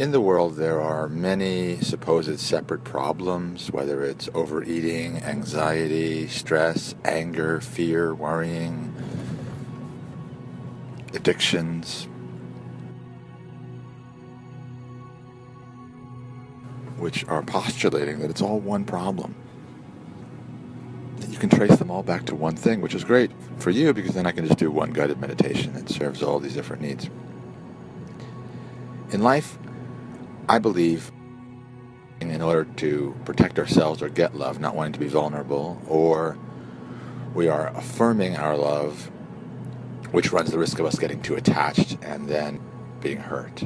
In the world, there are many supposed separate problems, whether it's overeating, anxiety, stress, anger, fear, worrying, addictions, which are postulating that it's all one problem. You can trace them all back to one thing, which is great for you because then I can just do one guided meditation that serves all these different needs. In life, I believe in order to protect ourselves or get love, not wanting to be vulnerable, or we are affirming our love, which runs the risk of us getting too attached and then being hurt.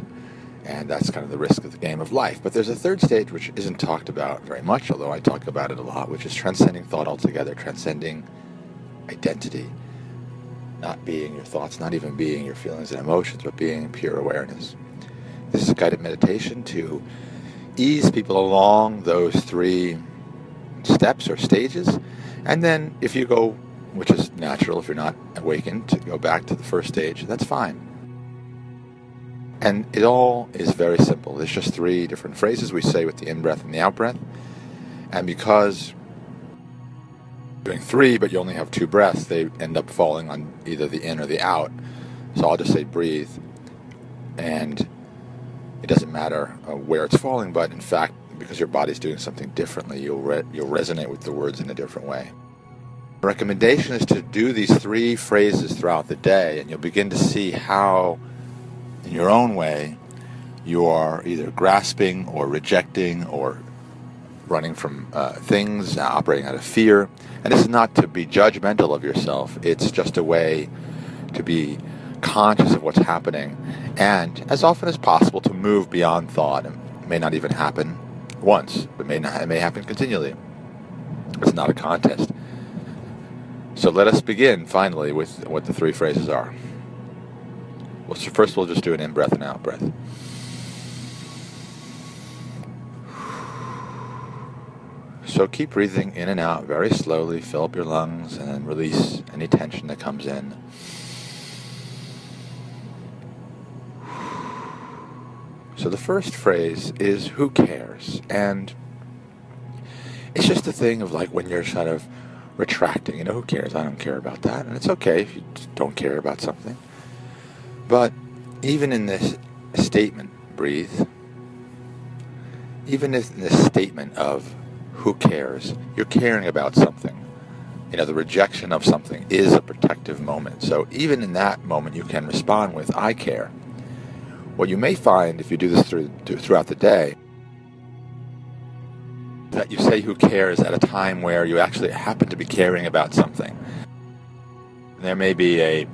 And that's kind of the risk of the game of life. But there's a third stage which isn't talked about very much, although I talk about it a lot, which is transcending thought altogether, transcending identity, not being your thoughts, not even being your feelings and emotions, but being pure awareness. This is a guided meditation to ease people along those three steps or stages. And then if you go, which is natural if you're not awakened, to go back to the first stage, that's fine. And it all is very simple. There's just three different phrases we say with the in-breath and the out-breath. And because you're doing three, but you only have two breaths, they end up falling on either the in or the out. So I'll just say breathe. And it doesn't matter where it's falling, but in fact, because your body's doing something differently, you'll resonate with the words in a different way. The recommendation is to do these three phrases throughout the day, and you'll begin to see how, in your own way, you are either grasping or rejecting or running from things, operating out of fear. And this is not to be judgmental of yourself. It's just a way to be conscious of what's happening and, as often as possible, to move beyond thought. It may not even happen once, but it may happen continually. It's not a contest. So let us begin, finally, with what the three phrases are. Well, so first we'll just do an in-breath and out-breath. So keep breathing in and out very slowly. Fill up your lungs and then release any tension that comes in. So the first phrase is, who cares? And it's just a thing of like when you're sort of retracting, who cares? I don't care about that. And it's okay if you don't care about something. But even in this statement, breathe, even in this statement of who cares, you're caring about something. The rejection of something is a protective moment. So even in that moment, you can respond with, I care. What you may find if you do this throughout the day, that you say who cares at a time where you actually happen to be caring about something. There may be a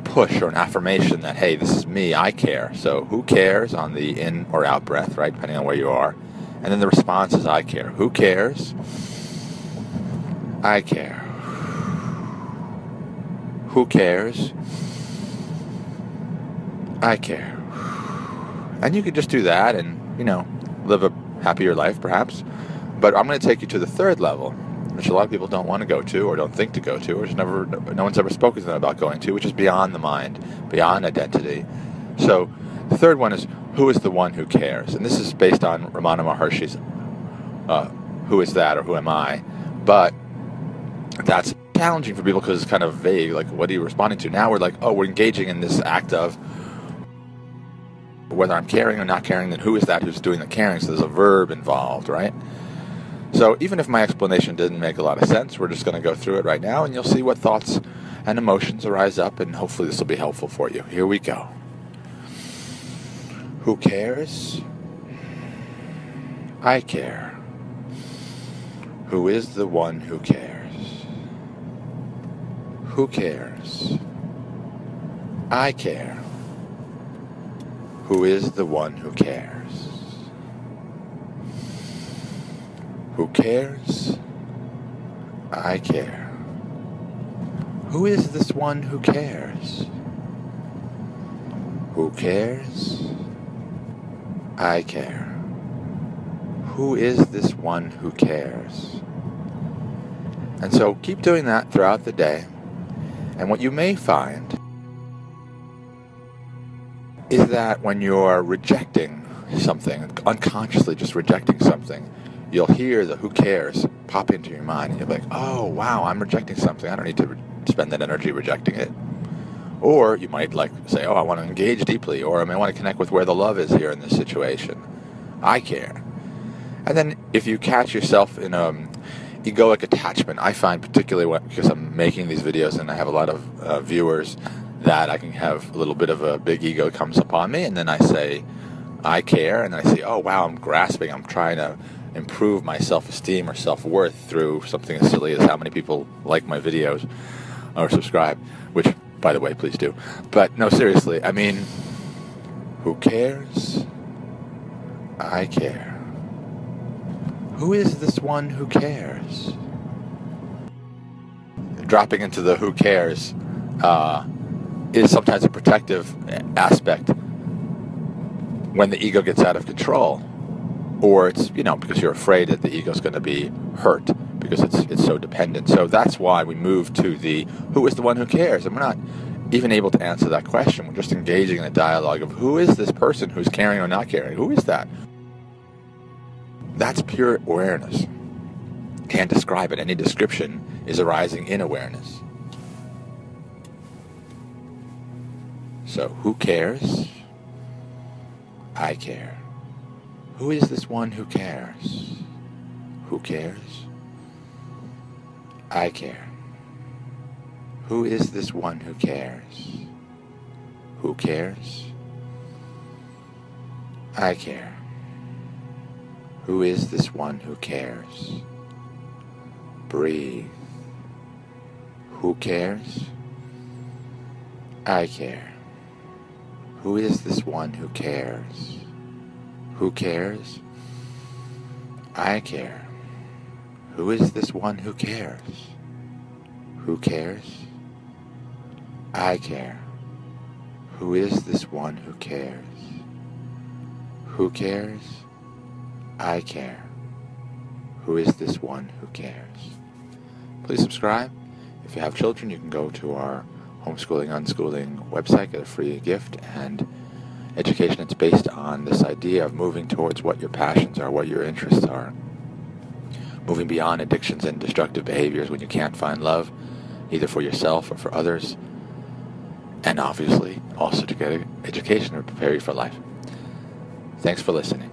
push or an affirmation that, hey, this is me, I care. So who cares on the in or out breath, right, depending on where you are. And then the response is, I care. Who cares? I care. Who cares? I care. And you could just do that and, live a happier life perhaps. But I'm going to take you to the third level, which a lot of people don't want to go to or don't think to go to, or no one's ever spoken to them about going to, which is beyond the mind, beyond identity. So the third one is, who is the one who cares? And this is based on Ramana Maharshi's who is that or who am I? But that's challenging for people because it's kind of vague, like what are you responding to? Now we're like, we're engaging in this act of whether I'm caring or not caring, then who is that who's doing the caring? So there's a verb involved, right? So even if my explanation didn't make a lot of sense, we're just going to go through it right now, and you'll see what thoughts and emotions arise up, and hopefully this will be helpful for you. Here we go. Who cares? I care. Who is the one who cares? Who cares? I care. Who is the one who cares? Who cares? I care. Who is this one who cares? Who cares? I care. Who is this one who cares? And so keep doing that throughout the day. And what you may find is that when you're rejecting something, unconsciously just rejecting something, you'll hear the "who cares" pop into your mind, and you'll be like, oh wow, I'm rejecting something, I don't need to spend that energy rejecting it. Or you might say, oh, I want to engage deeply, or I may want to connect with where the love is here in this situation. I care. And then if you catch yourself in egoic attachment, I find particularly because I'm making these videos and I have a lot of viewers, that I can have a little bit of a big ego comes upon me, and then I say, I care, and then I say, oh wow, I'm grasping, I'm trying to improve my self-esteem or self-worth through something as silly as how many people like my videos or subscribe, which, by the way, please do. But no, seriously, I mean, who cares? I care. Who is this one who cares? Dropping into the who cares is sometimes a protective aspect when the ego gets out of control. Or it's, because you're afraid that the ego's going to be hurt because it's so dependent. So that's why we move to the who is the one who cares. And we're not even able to answer that question. We're just engaging in a dialogue of who is this person who's caring or not caring? Who is that? That's pure awareness. Can't describe it. Any description is arising in awareness. So who cares? I care. Who is this one who cares? Who cares? I care. Who is this one who cares? Who cares? I care. Who is this one who cares? Breathe. Who cares? I care. Who is this one who cares? Who cares? I care. Who is this one who cares? Who cares? I care. Who is this one who cares? Who cares? I care. Who is this one who cares? Please subscribe. If you have children, you can go to our homeschooling, unschooling website, get a free gift, and education. It's based on this idea of moving towards what your passions are, what your interests are. Moving beyond addictions and destructive behaviors when you can't find love, either for yourself or for others. And obviously, also to get an education to prepare you for life. Thanks for listening.